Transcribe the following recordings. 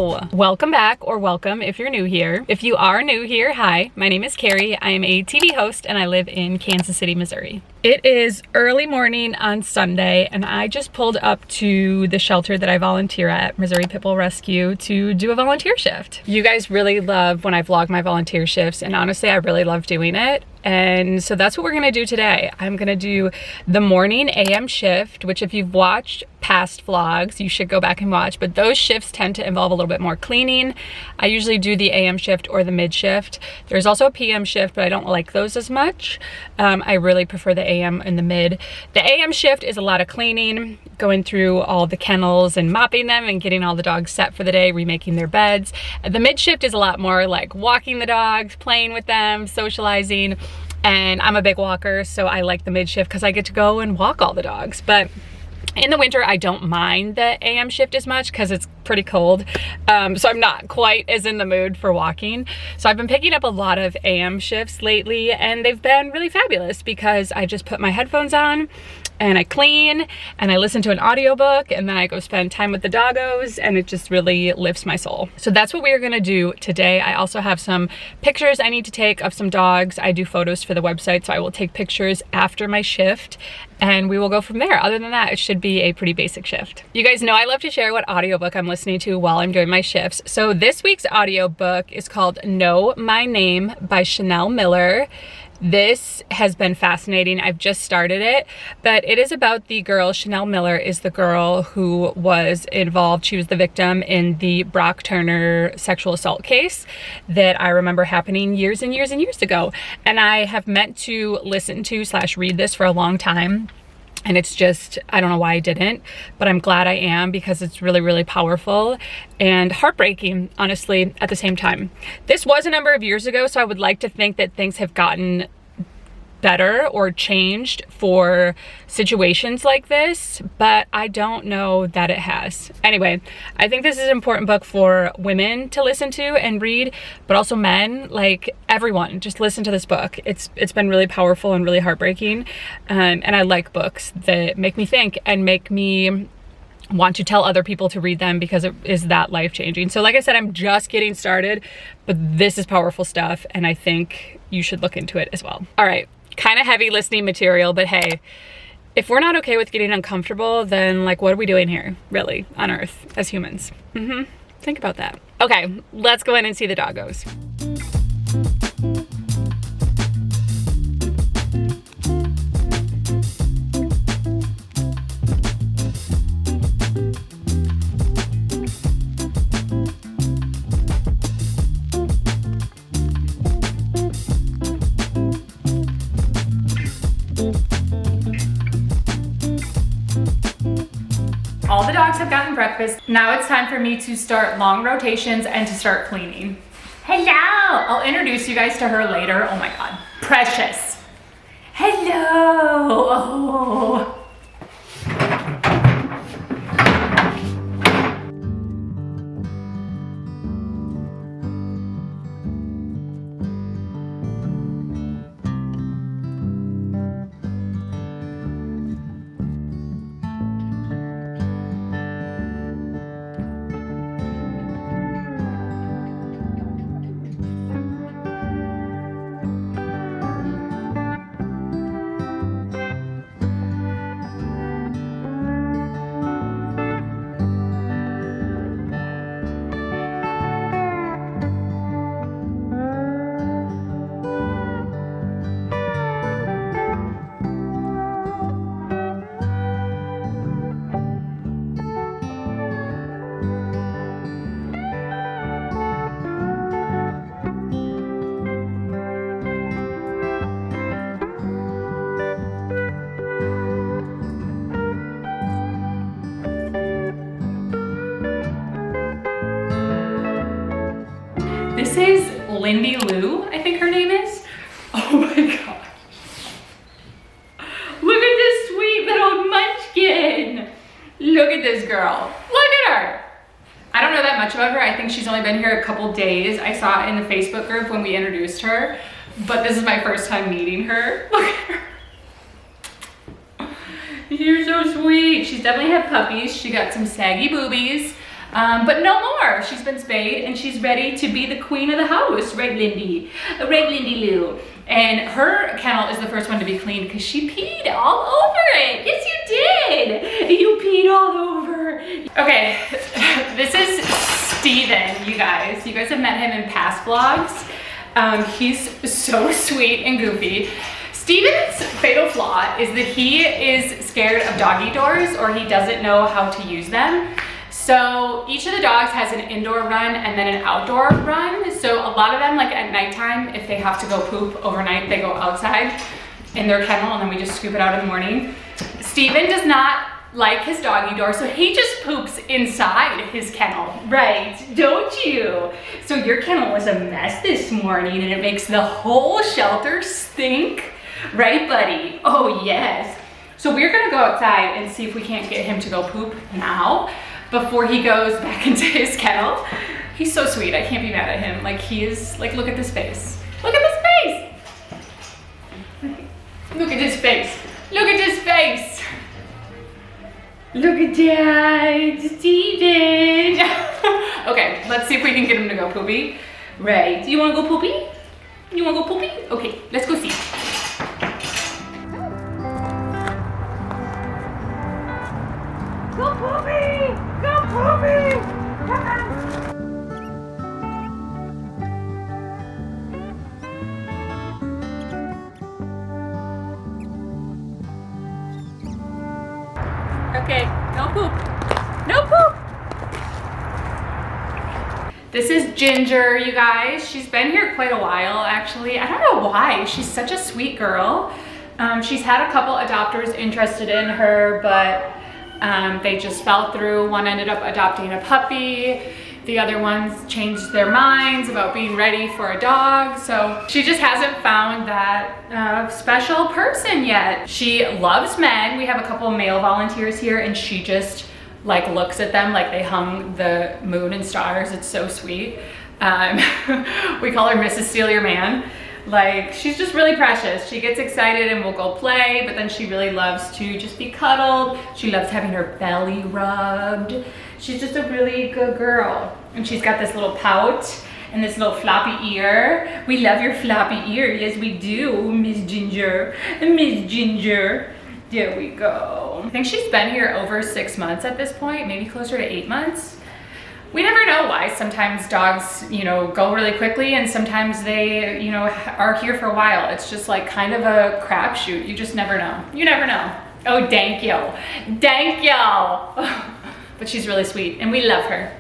Hello! Welcome back, or welcome if you're new here. If you are new here, hi, my name is Carrie. I am a TV host and I live in Kansas City, Missouri. It is early morning on Sunday and I just pulled up to the shelter that I volunteer at, Missouri Pit Bull Rescue, to do a volunteer shift. You guys really love when I vlog my volunteer shifts, and honestly, I really love doing it. And so that's what we're gonna do today. I'm gonna do the morning AM shift, which if you've watched past vlogs, you should go back and watch, but those shifts tend to involve a little bit more cleaning. I usually do the AM shift or the mid shift. There's also a PM shift, but I don't like those as much. I really prefer the AM and the mid. The AM shift is a lot of cleaning, going through all the kennels and mopping them and getting all the dogs set for the day, remaking their beds. The mid shift is a lot more like walking the dogs, playing with them, socializing. And I'm a big walker, so I like the mid shift because I get to go and walk all the dogs. But in the winter, I don't mind the AM shift as much because it's pretty cold. So I'm not quite as in the mood for walking. So I've been picking up a lot of AM shifts lately, and they've been really fabulous because I just put my headphones on and I clean and I listen to an audiobook, and then I go spend time with the doggos, and it just really lifts my soul. So that's what we are gonna do today. I also have some pictures I need to take of some dogs. I do photos for the website, so I will take pictures after my shift and we will go from there. Other than that, it should be a pretty basic shift. You guys know I love to share what audiobook I'm listening to while I'm doing my shifts. So this week's audiobook is called Know My Name by Chanel Miller. This has been fascinating. I've just started it, but it is about the girl. Chanel Miller is the girl who was involved. She was the victim in the Brock Turner sexual assault case that I remember happening years and years and years ago. And I have meant to listen to / read this for a long time. And it's just, I don't know why I didn't, but I'm glad I am because it's really, really powerful and heartbreaking, honestly, at the same time. This was a number of years ago, so I would like to think that things have gotten better or changed for situations like this, but I don't know that it has. Anyway, I think this is an important book for women to listen to and read, but also men, like everyone, just listen to this book. It's been really powerful and really heartbreaking, and I like books that make me think and make me want to tell other people to read them because it is that life-changing. So like I said, I'm just getting started, but this is powerful stuff and I think you should look into it as well. All right. Kind of heavy listening material, but hey, if we're not okay with getting uncomfortable, then like what are we doing here really on earth as humans? Think about that. Okay, let's go in and see the doggos. All the dogs have gotten breakfast. Now it's time for me to start long rotations and to start cleaning. Hello! I'll introduce you guys to her later. Oh my God, Precious. Hello! Oh. This is Lindy Lou, I think her name is. Oh my gosh. Look at this sweet little munchkin. Look at this girl. Look at her. I don't know that much about her. I think she's only been here a couple days. I saw it in the Facebook group when we introduced her, but this is my first time meeting her. Look at her. You're so sweet. She's definitely had puppies. She got some saggy boobies. But no more. She's been spayed and she's ready to be the queen of the house. Right, Lindy? Right, Lindy Lou? And her kennel is the first one to be cleaned because she peed all over it. Yes, you did. You peed all over. Okay, this is Steven, you guys. You guys have met him in past vlogs. He's so sweet and goofy. Steven's fatal flaw is that he is scared of doggy doors, or he doesn't know how to use them. So each of the dogs has an indoor run and then an outdoor run. So a lot of them, like at nighttime, if they have to go poop overnight, they go outside in their kennel and then we just scoop it out in the morning. Steven does not like his doggy door, so he just poops inside his kennel. Right, don't you? So your kennel was a mess this morning and it makes the whole shelter stink. Right, buddy? Oh, yes. So we're gonna go outside and see if we can't get him to go poop now before he goes back into his kennel. He's so sweet, I can't be mad at him. Like, he is, like, look at this face. Look at this face! Look at his face. Look at his face. Look at that, Steven. Okay, let's see if we can get him to go poopy. Right, you wanna go poopy? You wanna go poopy? Okay, let's go see. Go poopy! Go poopy! Come on! Okay, no poop. No poop! This is Ginger, you guys. She's been here quite a while, actually. I don't know why. She's such a sweet girl. She's had a couple adopters interested in her, but they just fell through. One ended up adopting a puppy. The other ones changed their minds about being ready for a dog. So she just hasn't found that special person yet. She loves men. We have a couple of male volunteers here and she just like looks at them like they hung the moon and stars. It's so sweet. We call her Mrs. Steal Your Man. Like, she's just really precious. She gets excited and will go play, but then she really loves to just be cuddled. She loves having her belly rubbed. She's just a really good girl. And she's got this little pout and this little floppy ear. We love your floppy ear. Yes, we do, Miss Ginger. Miss Ginger. There we go. I think she's been here over 6 months at this point, maybe closer to 8 months. We never know why. Sometimes dogs, you know, go really quickly and sometimes they, you know, are here for a while. It's just like kind of a crapshoot. You just never know. You never know. Oh, thank you. Thank you. But she's really sweet and we love her.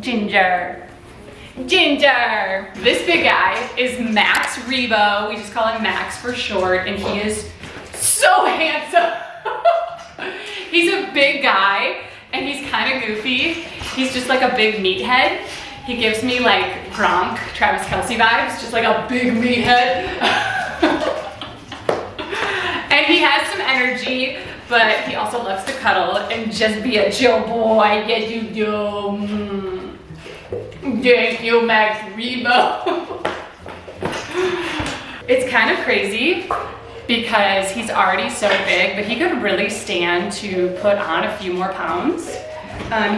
Ginger. Ginger. This big guy is Max Rebo. We just call him Max for short, and he is so handsome. He's a big guy and he's kind of goofy. He's just like a big meathead. He gives me like Gronk, Travis Kelce vibes, just like a big meathead. And he has some energy, but he also loves to cuddle and just be a chill boy. Yes, you do. Thank you, Max Rebo. It's kind of crazy because he's already so big, but he could really stand to put on a few more pounds.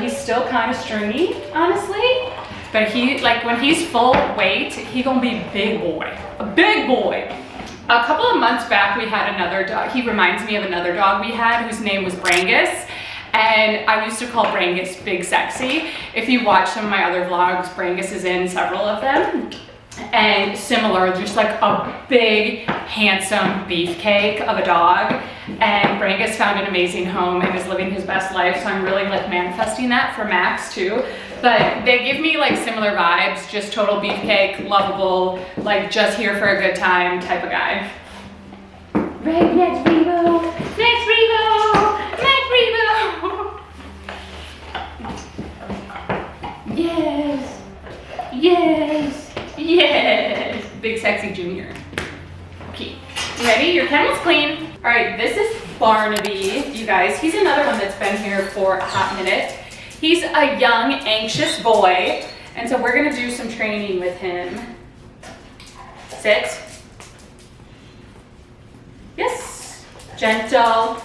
He's still kind of stringy, honestly, but he, like, when he's full weight, he gonna be a big boy, a big boy. A couple of months back, we had another dog. He reminds me of another dog we had whose name was Brangus, and I used to call Brangus Big Sexy. If you watch some of my other vlogs, Brangus is in several of them. And similar, just like a big, handsome beefcake of a dog. And Brangus found an amazing home and is living his best life, so I'm really like manifesting that for Max too. But they give me like similar vibes, just total beefcake, lovable, like just here for a good time type of guy. Right, Max Rebo! Max Rebo! Max Rebo! Yes! Yes! Yes! Big Sexy Junior. Okay, you ready? Your kennel's clean. All right, this is Barnaby, you guys. He's another one that's been here for a hot minute. He's a young, anxious boy, and so we're gonna do some training with him. Sit. Yes. Gentle.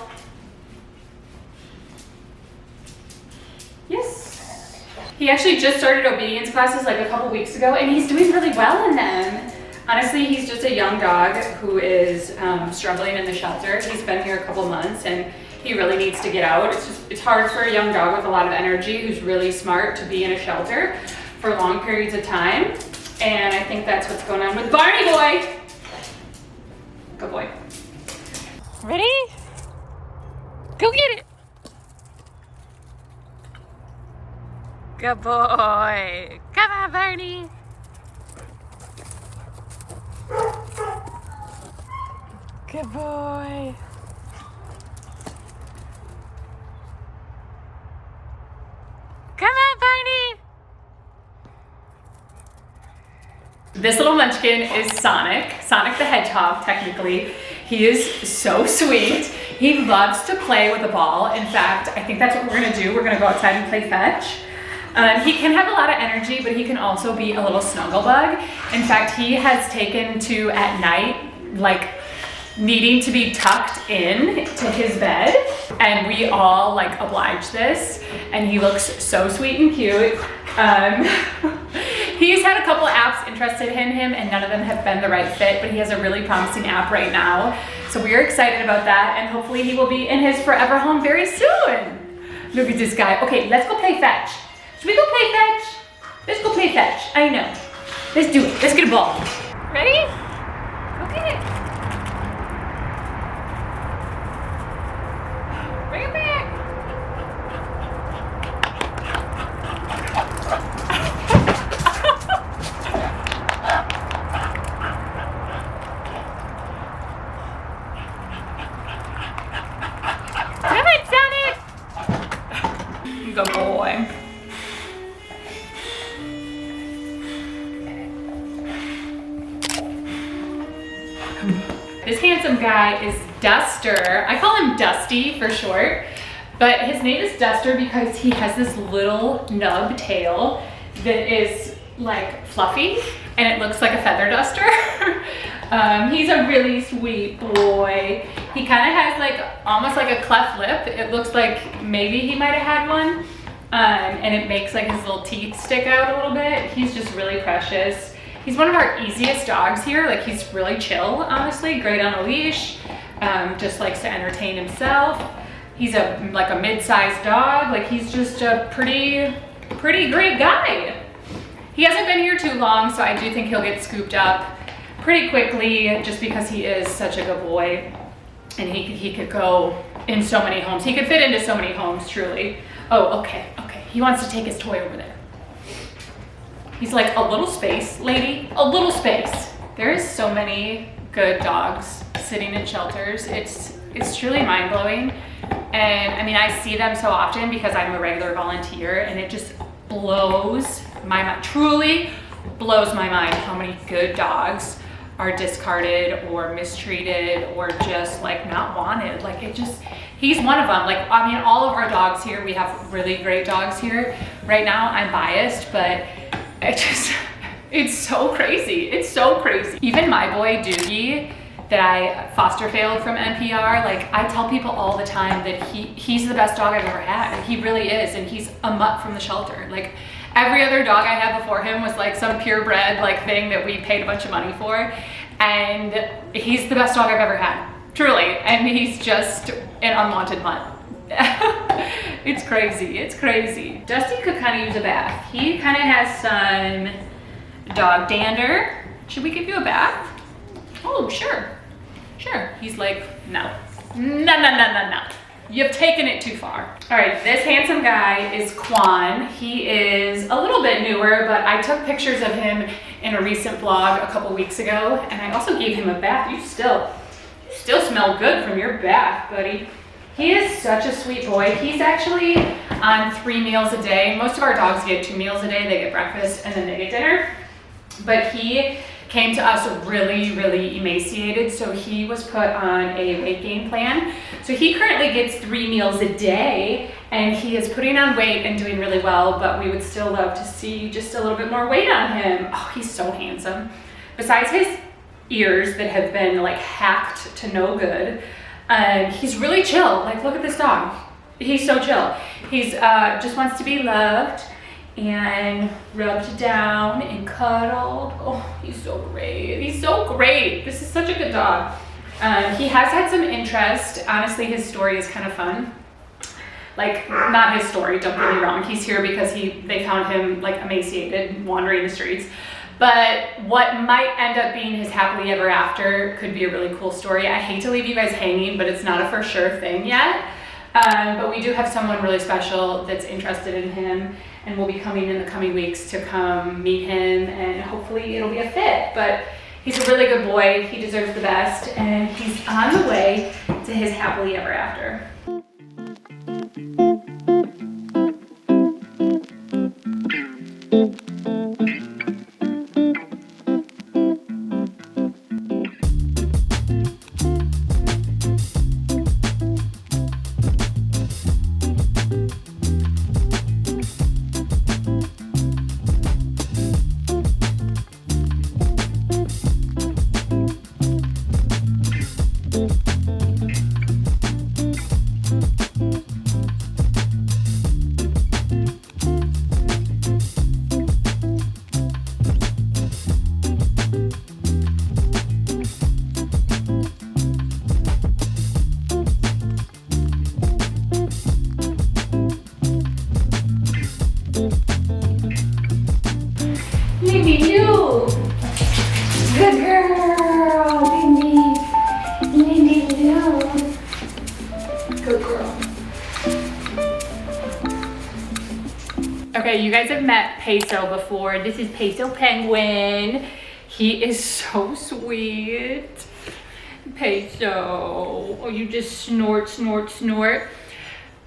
Yes. He actually just started obedience classes like a couple weeks ago, and he's doing really well in them. Honestly, he's just a young dog who is struggling in the shelter. He's been here a couple months and he really needs to get out. It's hard for a young dog with a lot of energy who's really smart to be in a shelter for long periods of time. And I think that's what's going on with Barney boy. Good boy. Ready? Go get it. Good boy. Come on, Barney. Good boy. Come on, Barney. This little munchkin is Sonic the Hedgehog, technically. He is so sweet. He loves to play with a ball. In fact, I think that's what we're gonna do. We're gonna go outside and play fetch. He can have a lot of energy, but he can also be a little snuggle bug. In fact, he has taken to, at night, like needing to be tucked in to his bed, and we all like oblige this, and he looks so sweet and cute. He's had a couple apps interested in him, and none of them have been the right fit, but he has a really promising app right now. So we are excited about that, and hopefully he will be in his forever home very soon. Look at this guy. Okay, let's go play fetch. Should we go play fetch? Let's go play fetch. I know. Let's do it. Let's get a ball. Ready? Go get it. Bring it back. Come on, Sonic. Good boy. This handsome guy is Duster. I call him Dusty for short, but his name is Duster because he has this little nub tail that is like fluffy and it looks like a feather duster. He's a really sweet boy. He kind of has like almost like a cleft lip. It looks like maybe he might have had one, and it makes like his little teeth stick out a little bit. He's just really precious. He's one of our easiest dogs here. Like, he's really chill, honestly, great on a leash, just likes to entertain himself. He's like a mid-sized dog. Like, he's just a pretty great guy. He hasn't been here too long, so I do think he'll get scooped up pretty quickly just because he is such a good boy. And he could go in so many homes. He could fit into so many homes, truly. Oh, okay. He wants to take his toy over there. He's like, a little space, lady, a little space. There is so many good dogs sitting in shelters. It's truly mind-blowing. And I mean, I see them so often because I'm a regular volunteer, and it just blows my mind, truly blows my mind how many good dogs are discarded or mistreated or just like not wanted. Like, he's one of them. Like, I mean, all of our dogs here, we have really great dogs here. Right now, I'm biased, but it's so crazy. It's so crazy. Even my boy Doogie that I foster failed from NPR, like, I tell people all the time that he's the best dog I've ever had. He really is, and he's a mutt from the shelter. Like, every other dog I had before him was like some purebred like thing that we paid a bunch of money for, and he's the best dog I've ever had, truly. And he's just an unwanted mutt. It's crazy, it's crazy. Dusty could kind of use a bath. He kind of has some dog dander. Should we give you a bath? Oh, sure. He's like, no. You've taken it too far. All right, this handsome guy is Kwan. He is a little bit newer, but I took pictures of him in a recent vlog a couple weeks ago, and I also gave him a bath. You still smell good from your bath, buddy. He is such a sweet boy. He's actually on 3 meals a day. Most of our dogs get 2 meals a day. They get breakfast and then they get dinner. But he came to us really emaciated, so he was put on a weight gain plan. So he currently gets 3 meals a day, and he is putting on weight and doing really well, but we would still love to see just a little bit more weight on him. Oh, he's so handsome. Besides his ears that have been like hacked to no good, he's really chill. Like, look at this dog. He's so chill. He's just wants to be loved, and rubbed down and cuddled. Oh, he's so great. He's so great. This is such a good dog. He has had some interest. Honestly, his story is kind of fun. Like, not his story, don't get me wrong. He's here because they found him like emaciated, wandering the streets. But what might end up being his happily ever after could be a really cool story. I hate to leave you guys hanging, but it's not a for sure thing yet. But we do have someone really special that's interested in him, and will be coming in the coming weeks to come meet him, and hopefully it'll be a fit. But he's a really good boy. He deserves the best, and he's on the way to his happily ever after. Lindy, you! Good girl, Lindy. Lindy, you. Good girl. Okay, you guys have met Peso before. This is Peso Penguin. He is so sweet. Peso. Oh, you just snort, snort, snort.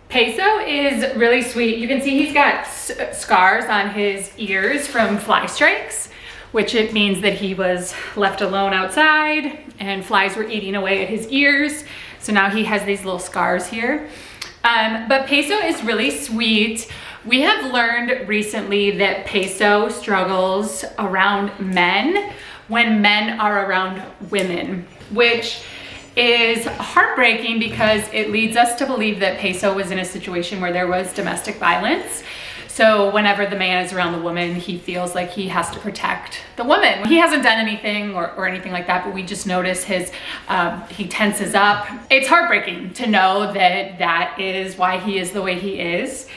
Peso is really sweet. You can see he's got scars on his ears from fly strikes, which it means that he was left alone outside and flies were eating away at his ears. So now he has these little scars here. But Peso is really sweet. We have learned recently that Peso struggles around men when men are around women, which is heartbreaking because it leads us to believe that Peso was in a situation where there was domestic violence. So whenever the man is around the woman, he feels like he has to protect the woman. He hasn't done anything or anything like that, but we just notice he tenses up. It's heartbreaking to know that that is why he is the way he is.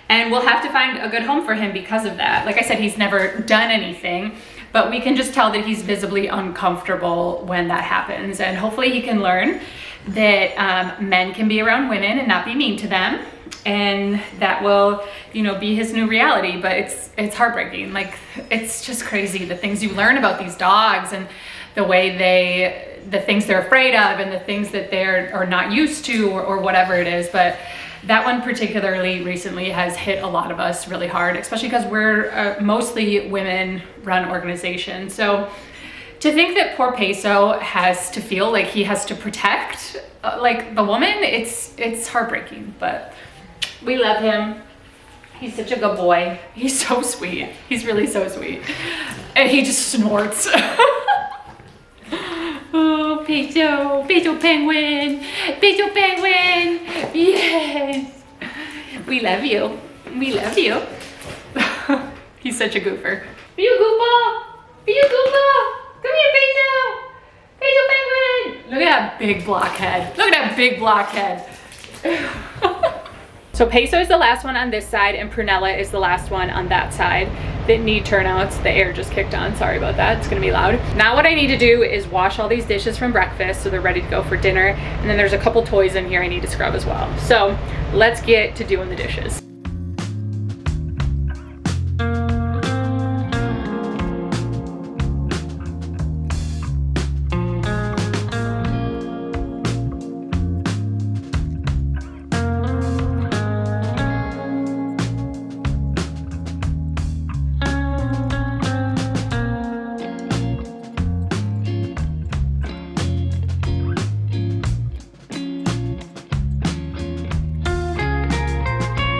And we'll have to find a good home for him because of that. Like I said, he's never done anything, but we can just tell that he's visibly uncomfortable when that happens. And hopefully he can learn that men can be around women and not be mean to them. And that will, be his new reality. But it's heartbreaking. Like, it's just crazy, the things you learn about these dogs and the way the things they're afraid of and the things that they're not used to or whatever it is. But that one particularly recently has hit a lot of us really hard, especially because we're mostly women-run organization. So to think that poor Peso has to feel like he has to protect like the woman, it's heartbreaking, but we love him. He's such a good boy. He's so sweet. He's really so sweet. And he just snorts. Oh, Peso, Peso Penguin, Peso Penguin, yes. We love you. We love you. He's such a goofer. Be a goofball. Be a goofball. Come here, Peso. Peso Penguin. Look at that big blockhead. Look at that big blockhead. So Peso is the last one on this side and Prunella is the last one on that side that need turnouts. The air just kicked on, sorry about that, it's gonna be loud. Now what I need to do is wash all these dishes from breakfast so they're ready to go for dinner, and then there's a couple toys in here I need to scrub as well. So let's get to doing the dishes.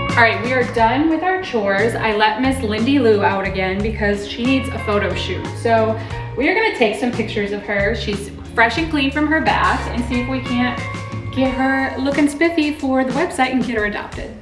All right, we are done with our chores. I let Miss Lindy Lou out again because she needs a photo shoot. So we are gonna take some pictures of her. She's fresh and clean from her bath, and see if we can't get her looking spiffy for the website and get her adopted.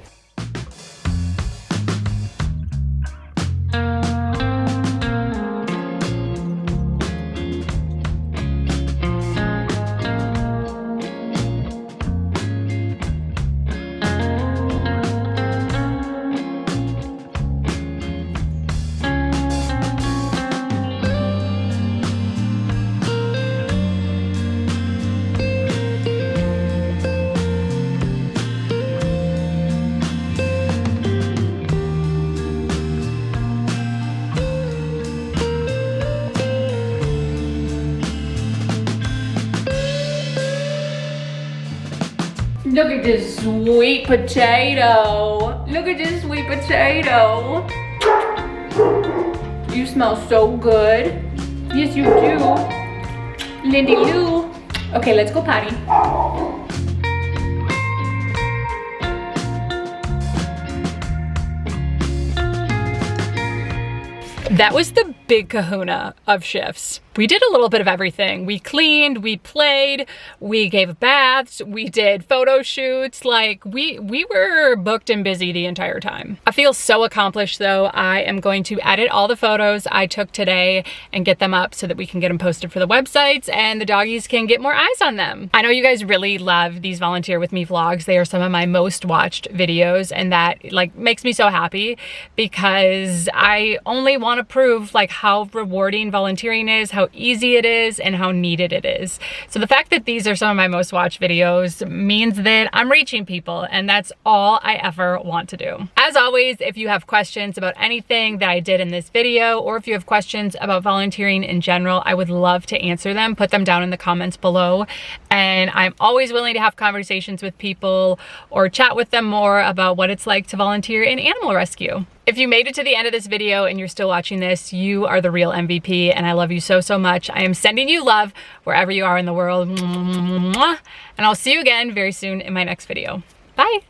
Look at this sweet potato. Look at this sweet potato. You smell so good. Yes, you do. Lindy Lou. Okay, let's go potty. That was the big kahuna of shifts. We did a little bit of everything. We cleaned, we played, we gave baths, we did photo shoots. Like we were booked and busy the entire time. I feel so accomplished though. I am going to edit all the photos I took today and get them up so that we can get them posted for the websites and the doggies can get more eyes on them. I know you guys really love these volunteer with me vlogs. They are some of my most watched videos, and that like makes me so happy because I only want to prove like how rewarding volunteering is, how easy it is, and how needed it is. So the fact that these are some of my most watched videos means that I'm reaching people, and that's all I ever want to do. As always, if you have questions about anything that I did in this video, or if you have questions about volunteering in general, I would love to answer them. Put them down in the comments below. And I'm always willing to have conversations with people or chat with them more about what it's like to volunteer in animal rescue. If you made it to the end of this video and you're still watching this, you are the real MVP, and I love you so, so much. I am sending you love wherever you are in the world. And I'll see you again very soon in my next video. Bye.